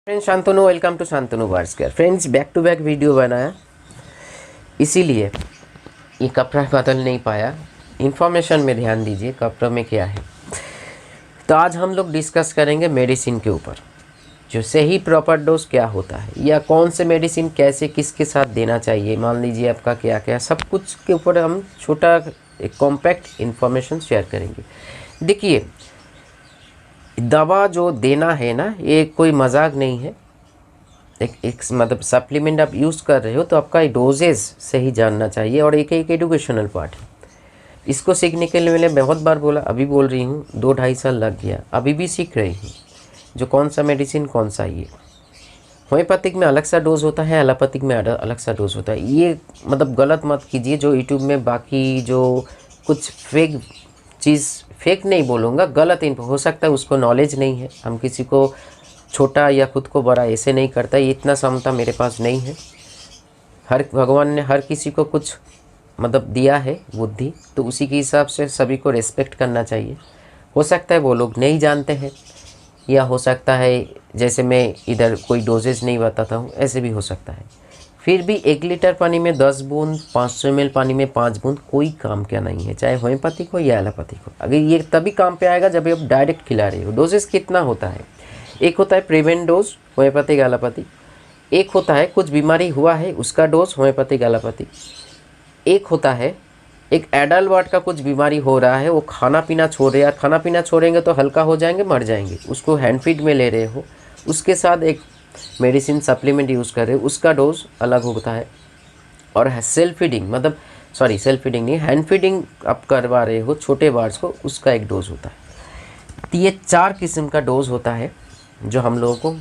Friends Shantanu, welcome to Shantanu Warsakar. Friends back to back video बनाया, इसीलिए ये कपड़ा बदल नहीं पाया। इन्फॉर्मेशन में ध्यान दीजिए, कपड़ों में क्या है। तो आज हम लोग डिस्कस करेंगे मेडिसिन के ऊपर, जो सही प्रॉपर डोज क्या होता है, या कौन से मेडिसिन कैसे किसके साथ देना चाहिए। मान लीजिए आपका क्या क्या सब कुछ के ऊपर हम छोटा एक कॉम्पैक्ट इन्फॉर्मेशन शेयर करेंगे। देखिए, दवा जो देना है ना, ये कोई मजाक नहीं है। एक मतलब सप्लीमेंट आप यूज़ कर रहे हो तो आपका डोजेज सही जानना चाहिए, और एक एजुकेशनल पार्ट है। इसको सीखने के लिए मैंने बहुत बार बोला, अभी बोल रही हूँ, 2-2.5 साल लग गया, अभी भी सीख रही हूँ जो कौन सा मेडिसिन कौन सा। ये होम्योपैथिक में अलग सा डोज होता है, एलोपैथिक में अलग सा डोज होता है। ये मतलब गलत मत कीजिए, जो यूट्यूब में बाकी जो कुछ फेक चीज़, फेक नहीं बोलूँगा, गलत इन्फो हो सकता है, उसको नॉलेज नहीं है। हम किसी को छोटा या खुद को बड़ा ऐसे नहीं करता, ये इतना क्षमता मेरे पास नहीं है। हर भगवान ने हर किसी को कुछ मतलब दिया है बुद्धि, तो उसी के हिसाब से सभी को रिस्पेक्ट करना चाहिए। हो सकता है वो लोग नहीं जानते हैं, या हो सकता है जैसे मैं इधर कोई डोजेज नहीं बताता हूँ, ऐसे भी हो सकता है। फिर भी 1 लीटर पानी में 10 बूंद, 500 ml पानी में 5 बूंद कोई काम क्या नहीं है, चाहे होम्योपैथिक हो या एलोपैथिक हो। अगर ये तभी काम पे आएगा जब आप डायरेक्ट खिला रहे हो। डोजेस कितना होता है, एक होता है प्रिवेंट डोज होम्योपैथिक एलोपैथिक, एक होता है कुछ बीमारी हुआ है उसका डोज होम्योपैथिक एलोपैथिक, एक होता है एक एडल्ट वर्ड का कुछ बीमारी हो रहा है, वो खाना पीना छोड़ रहे हैं। खाना पीना छोड़ेंगे तो हल्का हो जाएंगे, मर जाएंगे, उसको हैंड फीड में ले रहे हो, उसके साथ एक मेडिसिन सप्लीमेंट यूज़ कर रहे हो, उसका डोज अलग होता है। और सेल्फ फीडिंग मतलब सेल्फ फीडिंग नहीं, हैंड फीडिंग आप करवा रहे हो छोटे बार्ड्स को, उसका एक डोज होता है। तो ये 4 किस्म का डोज होता है जो हम लोगों को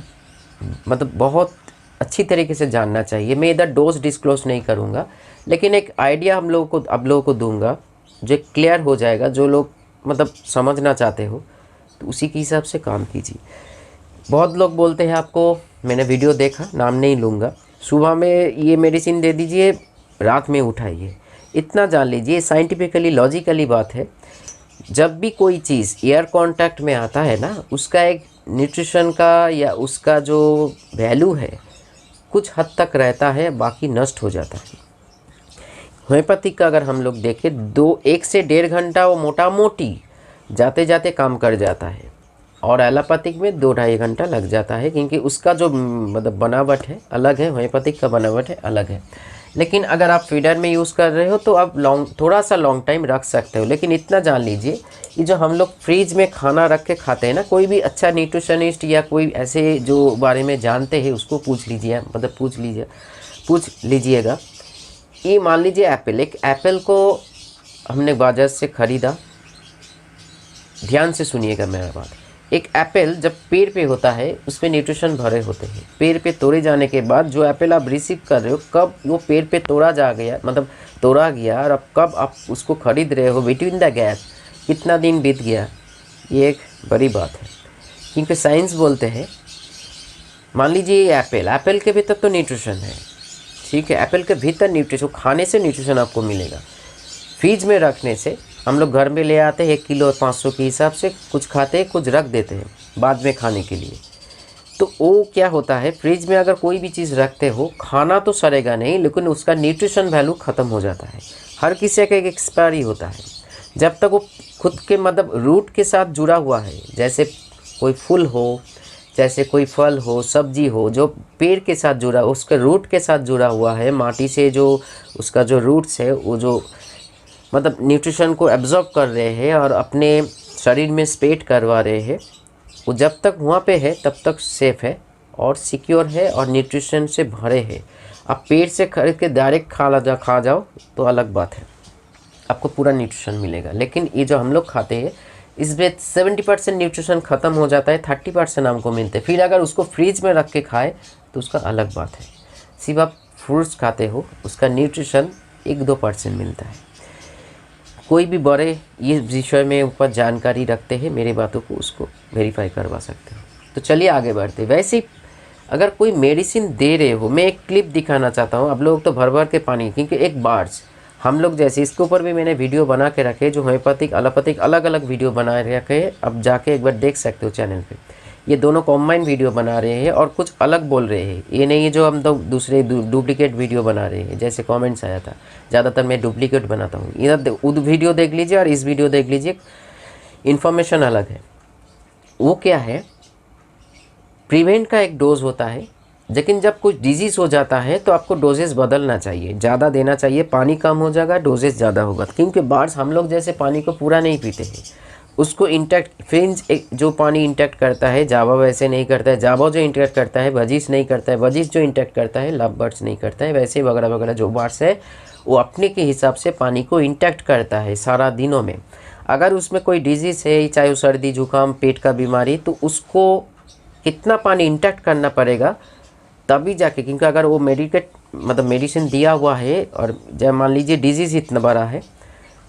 मतलब बहुत अच्छी तरीके से जानना चाहिए। मैं इधर डोज डिस्क्लोज नहीं करूँगा, लेकिन एक आइडिया आप लोगों को दूंगा जो क्लियर हो जाएगा। जो लोग मतलब समझना चाहते हो तो उसी के हिसाब से काम कीजिए। बहुत लोग बोलते हैं आपको, मैंने वीडियो देखा, नाम नहीं लूँगा, सुबह में ये मेडिसिन दे दीजिए, रात में उठाइए। इतना जान लीजिए, साइंटिफिकली लॉजिकली बात है, जब भी कोई चीज़ एयर कांटेक्ट में आता है ना, उसका एक न्यूट्रिशन का या उसका जो वैल्यू है कुछ हद तक रहता है, बाकी नष्ट हो जाता है। होम्योपैथिक का अगर हम लोग देखें, 1 से 1.5 घंटा वो मोटा मोटी जाते जाते काम कर जाता है, और एलोपैथिक में 2-2.5 घंटा लग जाता है, क्योंकि उसका जो मतलब बनावट है अलग है, होम्योपैथिक का बनावट है अलग है। लेकिन अगर आप फीडर में यूज़ कर रहे हो तो आप थोड़ा सा लॉन्ग टाइम रख सकते हो। लेकिन इतना जान लीजिए, ये जो हम लोग फ्रीज में खाना रख के खाते हैं ना, कोई भी अच्छा न्यूट्रिशनिस्ट या कोई ऐसे जो बारे में जानते हैं उसको पूछ लीजिएगा। ये मान लीजिए एक एप्पल को हमने बाजार से ख़रीदा, ध्यान से सुनिएगा मेरा बात। एक एप्पल जब पेड़ पे होता है उसमें न्यूट्रिशन भरे होते हैं। पेड़ पे तोड़े जाने के बाद जो एप्पल आप रिसीव कर रहे हो, कब वो पेड़ पे तोड़ा गया, और अब कब आप उसको ख़रीद रहे हो, बिटवीन द गैप कितना दिन बीत गया, ये एक बड़ी बात है। क्योंकि साइंस बोलते हैं, मान लीजिए ये एप्पल के भीतर तो न्यूट्रिशन है, ठीक है, एप्पल के भीतर न्यूट्रिशन, खाने से न्यूट्रिशन आपको मिलेगा। फ्रिज में रखने से, हम लोग घर में ले आते हैं 1 किलो 500 के हिसाब से, कुछ खाते हैं कुछ रख देते हैं बाद में खाने के लिए। तो वो क्या होता है, फ्रिज में अगर कोई भी चीज़ रखते हो, खाना तो सड़ेगा नहीं, लेकिन उसका न्यूट्रिशन वैल्यू ख़त्म हो जाता है। हर किसी का एक एक्सपायरी होता है, जब तक वो खुद के मतलब रूट के साथ जुड़ा हुआ है। जैसे कोई फूल हो, जैसे कोई फल हो, सब्जी हो, जो पेड़ के साथ जुड़ा, उसके रूट के साथ जुड़ा हुआ है, माटी से जो उसका जो रूट्स है, वो जो मतलब न्यूट्रिशन को एब्जॉर्ब कर रहे हैं और अपने शरीर में स्पेट करवा रहे हैं, वो जब तक वहाँ पे है तब तक सेफ़ है और सिक्योर है और न्यूट्रिशन से भरे है। आप पेड़ से खरीद के डायरेक्ट खा जाओ तो अलग बात है, आपको पूरा न्यूट्रिशन मिलेगा। लेकिन ये जो हम लोग खाते हैं, इसमें 70% न्यूट्रिशन ख़त्म हो जाता है, 30% हमको मिलते हैं। फिर अगर उसको फ्रीज में रख के खाए तो उसका अलग बात है। सिर्फ आप फ्रूट्स खाते हो, उसका न्यूट्रिशन 1-2% मिलता है। कोई भी बड़े ये विषय में ऊपर जानकारी रखते हैं, मेरी बातों को उसको वेरीफाई करवा सकते हो। तो चलिए आगे बढ़ते। वैसे ही अगर कोई मेडिसिन दे रहे हो, मैं एक क्लिप दिखाना चाहता हूँ। अब लोग तो भर के पानी, क्योंकि एक बार्स हम लोग जैसे इसके ऊपर भी मैंने वीडियो बना के रखे, जो होम्योपैथिक एलोपैथिक अलग अलग वीडियो बना रखे, अब जाके एक बार देख सकते हो चैनल पे। ये दोनों कॉम्बाइन वीडियो बना रहे हैं और कुछ अलग बोल रहे हैं। ये नहीं है जो हम तो दूसरे डुप्लीकेट वीडियो बना रहे हैं, जैसे कमेंट्स आया था। ज़्यादातर मैं डुप्लीकेट बनाता हूँ। इधर वीडियो देख लीजिए और इस वीडियो देख लीजिए, इन्फॉर्मेशन अलग है। वो क्या है, प्रिवेंट का एक डोज होता है, लेकिन जब कुछ डिजीज़ हो जाता है तो आपको डोजेस बदलना चाहिए, ज़्यादा देना चाहिए, पानी कम हो जाएगा, डोजेस ज़्यादा होगा। क्योंकि बार्स हम लोग जैसे पानी को पूरा नहीं पीते हैं, उसको इंटैक्ट फ्रिंज एक जो पानी इंटैक्ट करता है, जावा वैसे नहीं करता है। जावा जो इंटैक्ट करता है वजीस नहीं करता है, वजीस जो इंटैक्ट करता है लव बर्ड्स नहीं करता है। वैसे वगैरह वगैरह जो बार्स है वो अपने के हिसाब से पानी को इंटैक्ट करता है सारा दिनों में। अगर उसमें कोई डिजीज़ है, चाहे वो सर्दी जुकाम पेट का बीमारी, तो उसको कितना पानी इंटैक्ट करना पड़ेगा तभी जाके। क्योंकि अगर वो मेडिसिन दिया हुआ है और जब मान लीजिए डिजीज़ इतना बड़ा है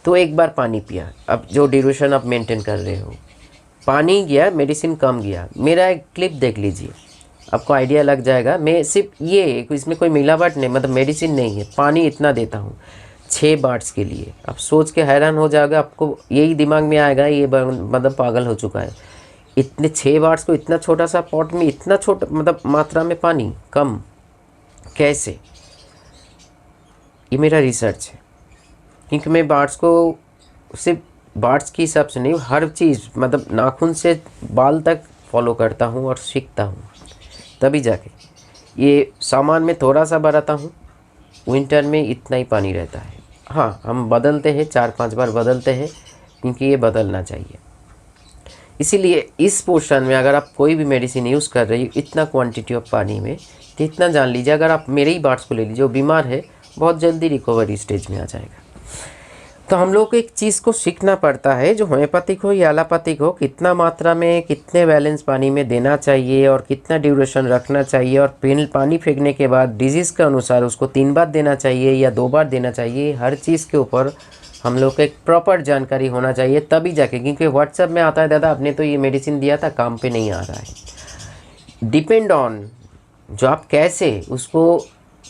तो एक बार पानी पिया, अब जो ड्यूरेशन आप मेंटेन कर रहे हो, पानी गया, मेडिसिन कम गया। मेरा एक क्लिप देख लीजिए, आपको आइडिया लग जाएगा। मैं सिर्फ ये, इसमें कोई मिलावट नहीं, मेडिसिन नहीं है, पानी इतना देता हूँ 6 बार्स के लिए। आप सोच के हैरान हो जाएगा, आपको यही दिमाग में आएगा ये पागल हो चुका है। इतने 6 बार्स को इतना छोटा सा पॉट में इतना छोटा मात्रा में पानी कम कैसे? ये मेरा रिसर्च है। क्योंकि मैं बार्स को सिर्फ बार्स के हिसाब से नहीं, हर चीज़ नाखून से बाल तक फॉलो करता हूँ और सीखता हूँ, तभी जाके ये सामान में थोड़ा सा बढ़ाता हूँ। विंटर में इतना ही पानी रहता है। हाँ, हम बदलते हैं, 4-5 बार बदलते हैं, क्योंकि ये बदलना चाहिए। इसीलिए इस पोर्शन में अगर आप कोई भी मेडिसिन यूज़ कर रही हो इतना क्वांटिटी ऑफ पानी में, तो इतना जान लीजिए, अगर आप मेरे ही बार्स को ले लीजिए, वो बीमार है, बहुत जल्दी रिकवरी स्टेज में आ जाएगा। तो हम लोग को एक चीज़ को सीखना पड़ता है, जो होम्योपैथिक हो या एलोपैथिक हो, कितना मात्रा में कितने बैलेंस पानी में देना चाहिए और कितना ड्यूरेशन रखना चाहिए। और पानी फेंकने के बाद डिजीज़ के अनुसार उसको 3 बार देना चाहिए या 2 बार देना चाहिए। हर चीज़ के ऊपर हम लोग को एक प्रॉपर जानकारी होना चाहिए, तभी जाके। क्योंकि व्हाट्सएप में आता है, दादा आपने तो ये मेडिसिन दिया था, काम पे नहीं आ रहा है। डिपेंड ऑन जो आप कैसे उसको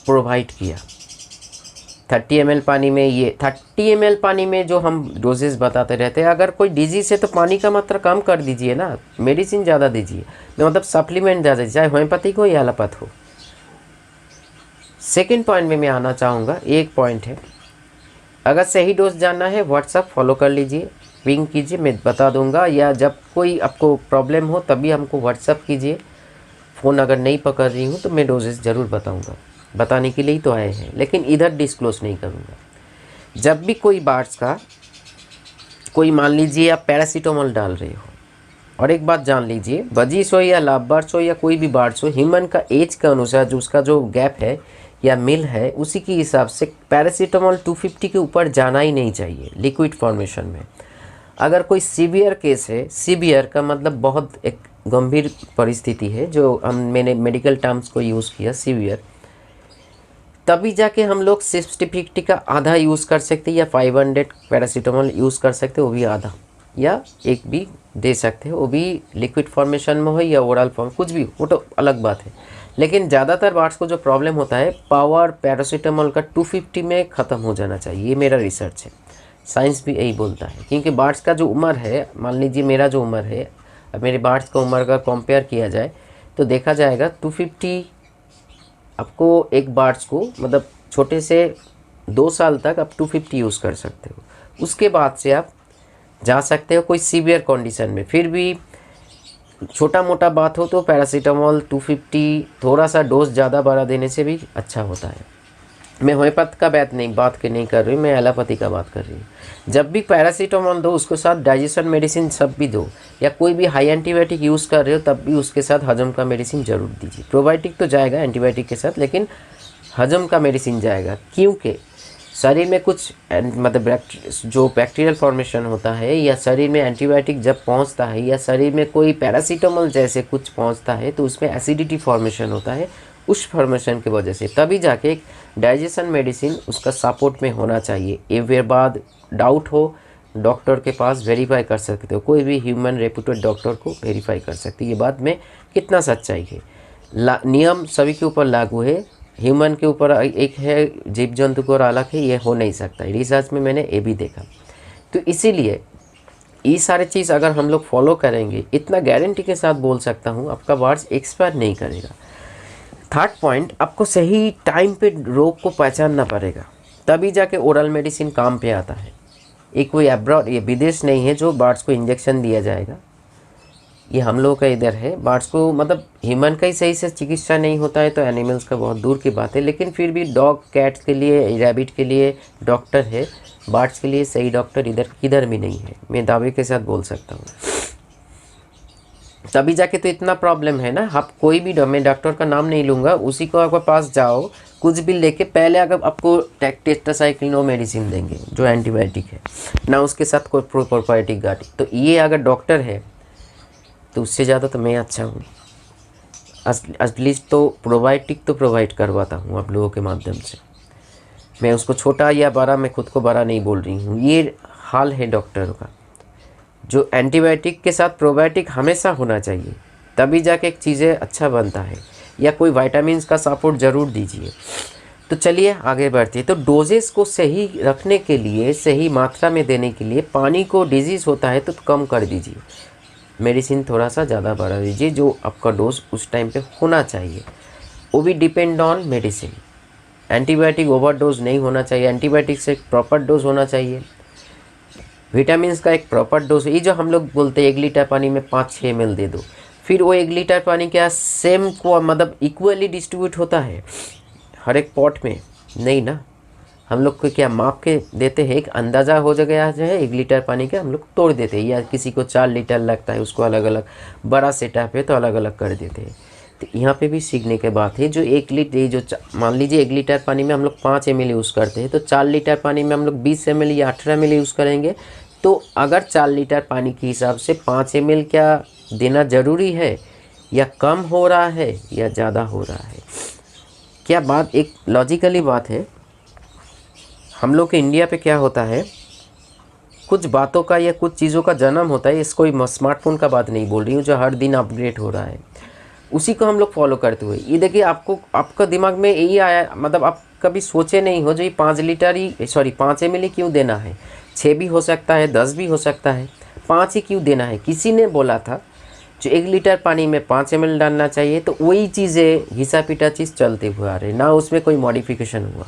प्रोवाइड किया। 30 ml पानी में, ये 30 ml पानी में जो हम डोजेस बताते रहते हैं, अगर कोई डिजीज़ है तो पानी का मात्रा कम कर दीजिए ना, मेडिसिन ज़्यादा दीजिए, सप्लीमेंट ज़्यादा दीजिए, चाहे होम्योपैथिक हो या एलोपैथ हो। सेकेंड पॉइंट में मैं आना चाहूँगा, एक पॉइंट है, अगर सही डोज जानना है व्हाट्सएप फॉलो कर लीजिए, पिंग कीजिए, मैं बता दूंगा। या जब कोई आपको प्रॉब्लम हो तभी हमको व्हाट्सएप कीजिए। फ़ोन अगर नहीं पकड़ रही हूँ तो मैं डोजेस ज़रूर बताऊंगा, बताने के लिए ही तो आए हैं, लेकिन इधर डिस्क्लोज नहीं करूँगा। जब भी कोई बार्स का कोई, मान लीजिए आप पैरासीटामोल डाल रहे हो, और एक बात जान लीजिए, वजीस हो या लाभ बार्स हो या कोई भी बार्स हो, ह्यूमन का एज के अनुसार जो उसका जो गैप है या मिल है, उसी के हिसाब से पैरासीटामोल 250 के ऊपर जाना ही नहीं चाहिए लिक्विड फॉर्मेशन में। अगर कोई सीवियर केस है, सीवियर का मतलब बहुत एक गंभीर परिस्थिति है, जो मैंने मेडिकल टर्म्स को यूज़ किया सीवियर, तभी जाके हम लोग 60-50 का आधा यूज़ कर सकते हैं, या 500 पैरासीटामोल यूज़ कर सकते हैं, वो भी आधा, या एक भी दे सकते हैं, वो भी लिक्विड फॉर्मेशन में हो या ओरल फॉर्म, कुछ भी, वो तो अलग बात है। लेकिन ज़्यादातर बार्स को जो प्रॉब्लम होता है, पावर पैरासीटामोल का 250 में ख़त्म हो जाना चाहिए। ये मेरा रिसर्च है, साइंस भी यही बोलता है। क्योंकि बार्स का जो उम्र है, मान लीजिए मेरा जो उम्र है, अब मेरे बार्स का उम्र का कंपेयर किया जाए तो देखा जाएगा 250 आपको एक बार्स को, छोटे से 2 साल तक आप 250 यूज़ कर सकते हो। उसके बाद से आप जा सकते हो कोई सीवियर कंडीशन में। फिर भी छोटा मोटा बात हो तो पैरासीटामोल 250 थोड़ा सा डोज ज़्यादा बढ़ा देने से भी अच्छा होता है। मैं होम्योपैथ का बात नहीं कर रही हूँ, मैं एलोपैथी का बात कर रही हूँ। जब भी पैरासीटामोल दो, उसके साथ डाइजेशन मेडिसिन सब भी दो, या कोई भी हाई एंटीबायोटिक यूज़ कर रहे हो तब भी उसके साथ हजम का मेडिसिन ज़रूर दीजिए। प्रोबायोटिक तो जाएगा एंटीबायोटिक के साथ, लेकिन हजम का मेडिसिन जाएगा। क्योंकि शरीर में कुछ जो बैक्टीरियल फॉर्मेशन होता है, या शरीर में एंटीबायोटिक जब पहुंचता है, या शरीर में कोई पैरासीटामोल जैसे कुछ पहुंचता है, तो उसमें एसिडिटी फॉर्मेशन होता है। उस फॉर्मेशन की वजह से तभी जाके एक डाइजेशन मेडिसिन उसका सपोर्ट में होना चाहिए। एक बार बाद डाउट हो, डॉक्टर के पास वेरीफाई कर सकते हो, कोई भी ह्यूमन रेप्यूटेड डॉक्टर को वेरीफाई कर सकते हो। ये बात में कितना सच्चाई है, नियम सभी के ऊपर लागू है, ह्यूमन के ऊपर एक है, जीव जंतु को और अलग है, ये हो नहीं सकता। रिसर्च में मैंने ये भी देखा। तो इसीलिए ये सारे चीज़ अगर हम लोग फॉलो करेंगे, इतना गारंटी के साथ बोल सकता हूँ आपका बार्स एक्सपायर नहीं करेगा। थर्ड पॉइंट, आपको सही टाइम पे रोग को पहचानना पड़ेगा, तभी जाके ओरल मेडिसिन काम पे आता है। ये कोई अब्रॉड, ये विदेश नहीं है जो बार्स को इंजेक्शन दिया जाएगा, ये हम लोग का इधर है। बार्स को मतलब ह्यूमन का ही सही से चिकित्सा नहीं होता है तो एनिमल्स का बहुत दूर की बात है, लेकिन फिर भी डॉग कैट्स के लिए, रैबिट के लिए डॉक्टर है, बार्स के लिए सही डॉक्टर इधर किधर भी नहीं है, मैं दावे के साथ बोल सकता हूँ। तभी जाके तो इतना प्रॉब्लम है ना। आप कोई भी, मैं डॉक्टर का नाम नहीं लूँगा, उसी को आपके पास जाओ, कुछ भी लेके पहले अगर आपको टेट्रासाइक्लिनो मेडिसिन देंगे जो एंटीबायोटिक है ना, उसके साथ कोई प्रोबायोटिक गाड़ी, तो ये अगर डॉक्टर है तो उससे ज़्यादा तो मैं अच्छा हूँ। एटलीस्ट तो प्रोबायोटिक तो प्रोवाइड करवाता हूँ आप लोगों के माध्यम से। मैं उसको छोटा या बड़ा, मैं खुद को बड़ा नहीं बोल रही हूँ, ये हाल है डॉक्टर का। जो एंटीबायोटिक के साथ प्रोबायोटिक हमेशा होना चाहिए, तभी जाके एक चीज़ें अच्छा बनता है, या कोई विटामिन्स का सपोर्ट ज़रूर दीजिए। तो चलिए आगे बढ़ते। तो डोजेस को सही रखने के लिए, सही मात्रा में देने के लिए, पानी को डिजीज़ होता है तो कम कर दीजिए, मेडिसिन थोड़ा सा ज़्यादा बढ़ा दीजिए, जो आपका डोज उस टाइम पे होना चाहिए, वो भी depend on medicine. Antibiotic overdose नहीं होना चाहिए, एंटीबायोटिक से एक प्रॉपर डोज होना चाहिए, विटामिन्स का एक प्रॉपर डोज। ये जो हम लोग बोलते हैं 1 लीटर पानी में 5-6 ml दे दो, फिर वो 1 लीटर पानी क्या सेम को मतलब इक्वली डिस्ट्रीब्यूट होता है हर एक पॉट में? नहीं ना। हम लोग को क्या माप के देते हैं, एक अंदाज़ा हो गया जो है 1 लीटर पानी का हम लोग तोड़ देते हैं, या किसी को 4 लीटर लगता है, उसको अलग अलग, बड़ा सेटअप है तो अलग अलग कर देते हैं। तो यहाँ पे भी सीखने के बात है, जो 1 लीटर, जो मान लीजिए 1 लीटर पानी में हम लोग 5 ml यूज़ करते हैं, तो 4 लीटर पानी में हम लोग 20 ml या 18 ml यूज़ करेंगे। तो अगर 4 लीटर पानी के हिसाब से 5 ml क्या देना ज़रूरी है, या कम हो रहा है या ज़्यादा हो रहा है? क्या बात एक लॉजिकली बात है। हम लोग के इंडिया पे क्या होता है, कुछ बातों का या कुछ चीज़ों का जन्म होता है, इसको स्मार्टफोन का बात नहीं बोल रही हूँ, जो हर दिन अपग्रेड हो रहा है, उसी को हम लोग फॉलो करते हुए, ये देखिए आपको, आपका दिमाग में यही आया, मतलब आप कभी सोचे नहीं हो जो ये 5 लीटर ही, सॉरी 5 ml ही क्यों देना है, 6 भी हो सकता है, 10 भी हो सकता है, 5 ही क्यों देना है? किसी ने बोला था जो 1 लीटर पानी में 5 ml डालना चाहिए, तो वही चीज़ें घिसा पिटा चीज़ चलते हुए आ रहे ना, उसमें कोई मॉडिफिकेशन हुआ।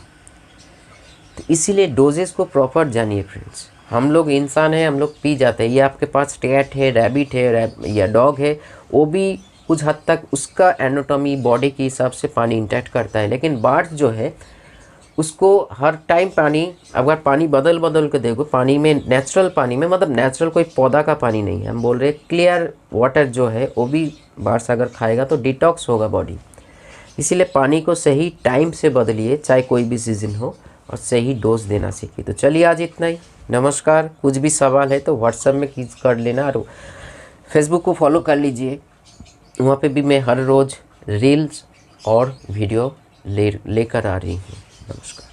तो इसीलिए डोजेस को प्रॉपर जानिए फ्रेंड्स। हम लोग इंसान हैं, हम लोग पी जाते हैं। ये आपके पास कैट है, रैबिट है या डॉग है, वो भी कुछ हद तक उसका एनाटॉमी बॉडी के हिसाब से पानी इंटैक्ट करता है, लेकिन बार्स जो है उसको हर टाइम पानी, अगर पानी बदल के देखो, पानी में नेचुरल पानी में, मतलब नेचुरल कोई पौधा का पानी नहीं है, हम बोल रहे क्लियर वाटर जो है वो भी बार्स अगर खाएगा तो डिटॉक्स होगा बॉडी। इसीलिए पानी को सही टाइम से बदलिए, चाहे कोई भी सीज़न हो, और सही डोज देना सीखिए। तो चलिए आज इतना ही, नमस्कार। कुछ भी सवाल है तो व्हाट्सएप में कर लेना, और फेसबुक को फॉलो कर लीजिए, वहाँ पे भी मैं हर रोज़ रील्स और वीडियो लेकर आ रही हूँ। नमस्कार।